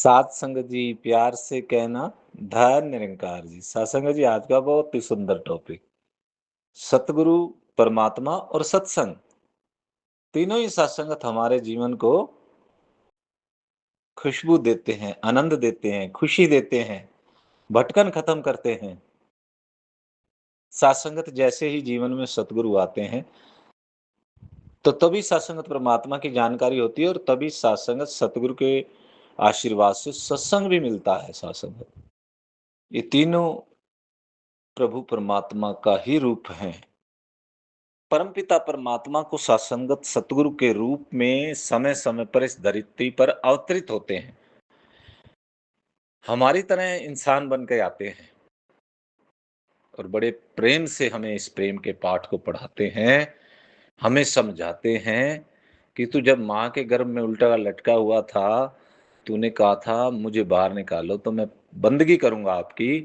सात संगत जी प्यार से कहना धन निरंकार जी। सत्संग जी आज का बहुत ही सुंदर टॉपिक। सतगुरु, परमात्मा और सत्संग तीनों ही सत्संगत हमारे जीवन को खुशबू देते हैं, आनंद देते हैं, खुशी देते हैं, भटकन खत्म करते हैं। सत्संगत जैसे ही जीवन में सतगुरु आते हैं तो तभी सत्संगत परमात्मा की जानकारी होती है और तभी सत्संगत सतगुरु के आशीर्वाद से सत्संग भी मिलता है। सत्संगत ये तीनों प्रभु परमात्मा का ही रूप हैं। परमपिता परमात्मा को सत्संगत सतगुरु के रूप में समय समय पर इस धरती पर अवतरित होते हैं। हमारी तरह इंसान बन के आते हैं और बड़े प्रेम से हमें इस प्रेम के पाठ को पढ़ाते हैं, हमें समझाते हैं कि तू जब माँ के गर्भ में उल्टा लटका हुआ था, तूने कहा था मुझे बाहर निकालो तो मैं बंदगी करूंगा आपकी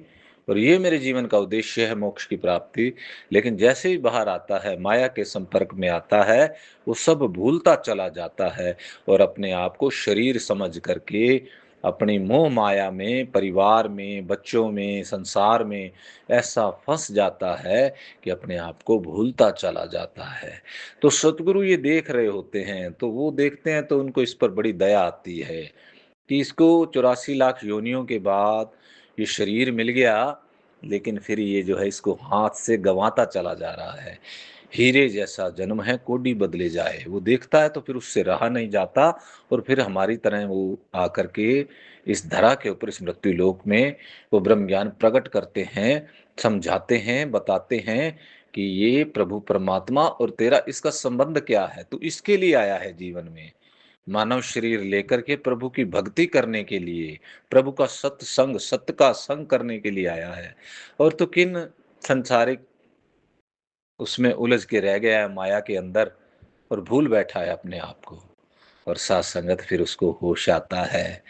और ये मेरे जीवन का उद्देश्य है मोक्ष की प्राप्ति। लेकिन जैसे ही बाहर आता है, माया के संपर्क में आता है, वो सब भूलता चला जाता है और अपने आप को शरीर समझ करके अपनी मोह माया में, परिवार में, बच्चों में, संसार में ऐसा फंस जाता है कि अपने आप को भूलता चला जाता है। तो सतगुरु ये देख रहे होते हैं, तो वो देखते हैं तो उनको इस पर बड़ी दया आती है कि इसको 84 लाख योनियों के बाद ये शरीर मिल गया, लेकिन फिर ये जो है इसको हाथ से गंवाता चला जा रहा है। हीरे जैसा जन्म है, कोडी बदले जाए। वो देखता है तो फिर उससे रहा नहीं जाता और फिर हमारी तरह वो आकर के इस धरा के ऊपर, इस मृत्यु लोक में वो ब्रह्म ज्ञान प्रकट करते हैं, समझाते हैं, बताते हैं कि ये प्रभु परमात्मा और तेरा इसका संबंध क्या है। तू इसके लिए आया है जीवन में, मानव शरीर लेकर के प्रभु की भक्ति करने के लिए, प्रभु का सत्संग, सत्य का संग करने के लिए आया है। और तो किन संसारिक उसमें उलझ के रह गया है माया के अंदर और भूल बैठा है अपने आप को। और साथ संगत फिर उसको होश आता है,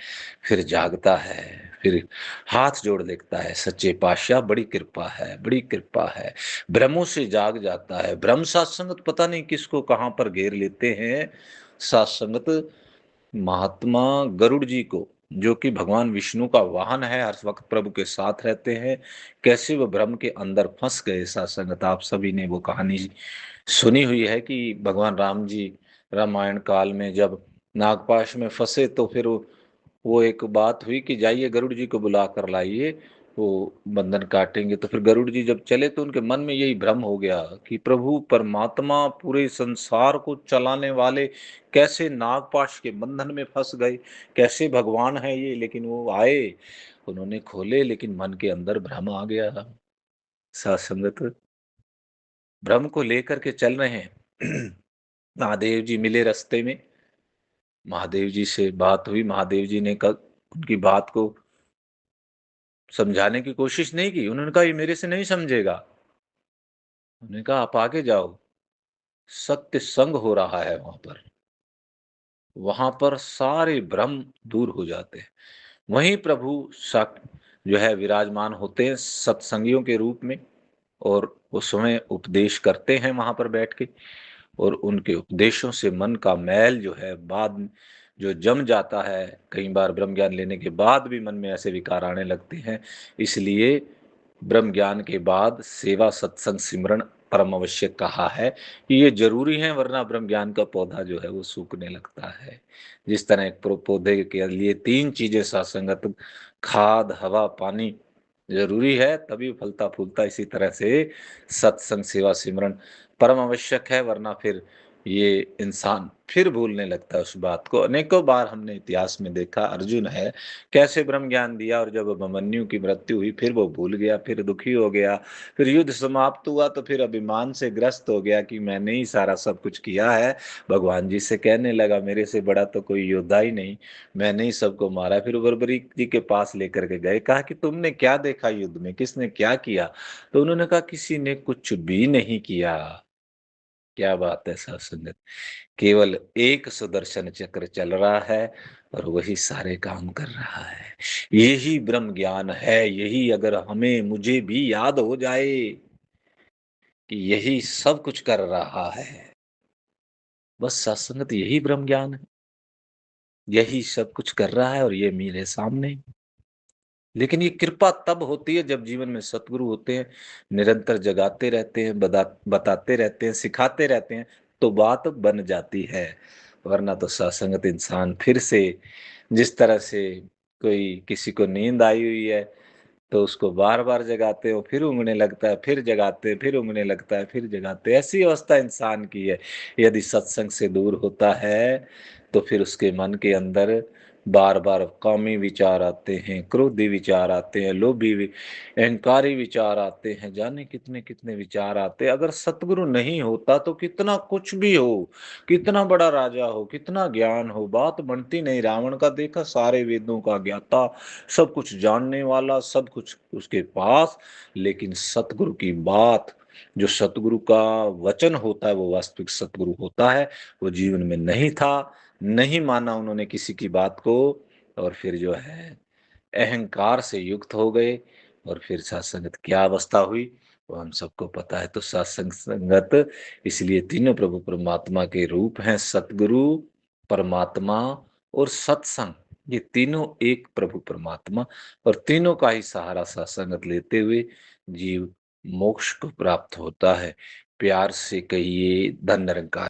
फिर जागता है, फिर हाथ जोड़ देखता है, सच्चे पातशाह बड़ी कृपा है, बड़ी कृपा है। भ्रमों से जाग जाता है। भ्रम साथ संगत पता नहीं किसको कहां पर घेर लेते हैं। साथ संगत महात्मा गरुड़ जी को, जो कि भगवान विष्णु का वाहन है, हर वक्त प्रभु के साथ रहते हैं, कैसे वो भ्रम के अंदर फंस गए। साथ संगत आप सभी ने वो कहानी सुनी हुई है कि भगवान राम जी रामायण काल में जब नागपाश में फंसे तो फिर वो एक बात हुई कि जाइए गरुड़ जी को बुला कर लाइए, वो बंधन काटेंगे। तो फिर गरुड़ जी जब चले तो उनके मन में यही भ्रम हो गया कि प्रभु परमात्मा पूरे संसार को चलाने वाले कैसे नागपाश के बंधन में फंस गए, कैसे भगवान है ये। लेकिन वो आए, उन्होंने खोले, लेकिन मन के अंदर भ्रम आ गया। साथ संगत भ्रम को लेकर के चल रहे हैं। महादेव जी मिले रास्ते में, महादेव जी से बात हुई। महादेव जी ने कल उनकी बात को समझाने की कोशिश नहीं की। उन्होंने कहा ये मेरे से नहीं समझेगा। उन्होंने कहा आप आगे जाओ, सत्य संग हो रहा है वहां पर सारे भ्रम दूर हो जाते हैं। वहीं प्रभु सक जो है विराजमान होते हैं सत्संगियों के रूप में और वो स्वयं उपदेश करते हैं वहां पर बैठ के। और उनके उपदेशों से मन का मैल जो है बाद में जो जम जाता है, कई बार ब्रह्म ज्ञान लेने के बाद भी मन में ऐसे विकार आने लगते हैं। इसलिए ब्रह्म ज्ञान के बाद सेवा, सत्संग, सिमरन परम आवश्यक कहा है कि ये जरूरी है, वरना ब्रह्म ज्ञान का पौधा जो है वो सूखने लगता है। जिस तरह एक पौधे के लिए तीन चीजें सासंगत, खाद, हवा, पानी जरूरी है तभी फलता फूलता, इसी तरह से सत्संग, सेवा, सिमरन परम आवश्यक है, वरना फिर ये इंसान फिर भूलने लगता है उस बात को। अनेकों बार हमने इतिहास में देखा, अर्जुन है कैसे ब्रह्म ज्ञान दिया और जब अभिमन्यु की मृत्यु हुई फिर वो भूल गया, फिर दुखी हो गया। फिर युद्ध समाप्त हुआ तो फिर अभिमान से ग्रस्त हो गया कि मैंने ही सारा सब कुछ किया है। भगवान जी से कहने लगा मेरे से बड़ा तो कोई योद्धा ही नहीं, मैंने ही सबको मारा। फिर बर्बरी जी के पास लेकर के गए, कहा कि तुमने क्या देखा युद्ध में, किसने क्या किया। तो उन्होंने कहा किसी ने कुछ भी नहीं किया। क्या बात है साथ संगत, केवल एक सुदर्शन चक्र चल रहा है और वही सारे काम कर रहा है। यही ब्रह्म ज्ञान है। यही अगर हमें मुझे भी याद हो जाए कि यही सब कुछ कर रहा है, बस सत्संगत यही ब्रह्म ज्ञान है। यही सब कुछ कर रहा है और ये मेरे सामने। लेकिन ये कृपा तब होती है जब जीवन में सतगुरु होते हैं, निरंतर जगाते रहते हैं, बताते रहते हैं, सिखाते रहते हैं, तो बात बन जाती है। वरना तो सत्संगत इंसान फिर से जिस तरह से कोई किसी को नींद आई हुई है, तो उसको बार-बार जगाते हो, फिर ऊँघने लगता है, फिर जगाते, फिर ऊँघने लगता है, फिर जगाते। ऐसी अवस्था इंसान की है। यदि सत्संग से दूर होता है, तो फिर उसके मन के अंदर बार-बार कामी विचार आते हैं, क्रोधी विचार आते हैं, लोभी अहंकारी विचार आते हैं, जाने कितने-कितने विचार आते हैं। अगर सतगुरु नहीं होता तो कितना कुछ भी हो, कितना बड़ा राजा हो, कितना ज्ञान हो, बात बनती नहीं। रावण का देखा, सारे वेदों का ज्ञाता, सब कुछ जानने वाला, सब कुछ उसके पास, लेकिन सतगुरु की बात, जो सतगुरु का वचन होता है, वो वास्तविक सतगुरु होता है, वो जीवन में नहीं था, नहीं माना उन्होंने किसी की बात को, और फिर जो है अहंकार से युक्त हो गए, और फिर सत्संगत क्या अवस्था हुई वो हम सबको पता है। तो सत्संग संगत इसलिए तीनों प्रभु परमात्मा के रूप हैं, सतगुरु, परमात्मा और सत्संग। ये तीनों एक प्रभु परमात्मा, और तीनों का ही सहारा सत्संगत लेते हुए जीव मोक्ष को प्राप्त होता है। प्यार से कहिए धन निरंकार।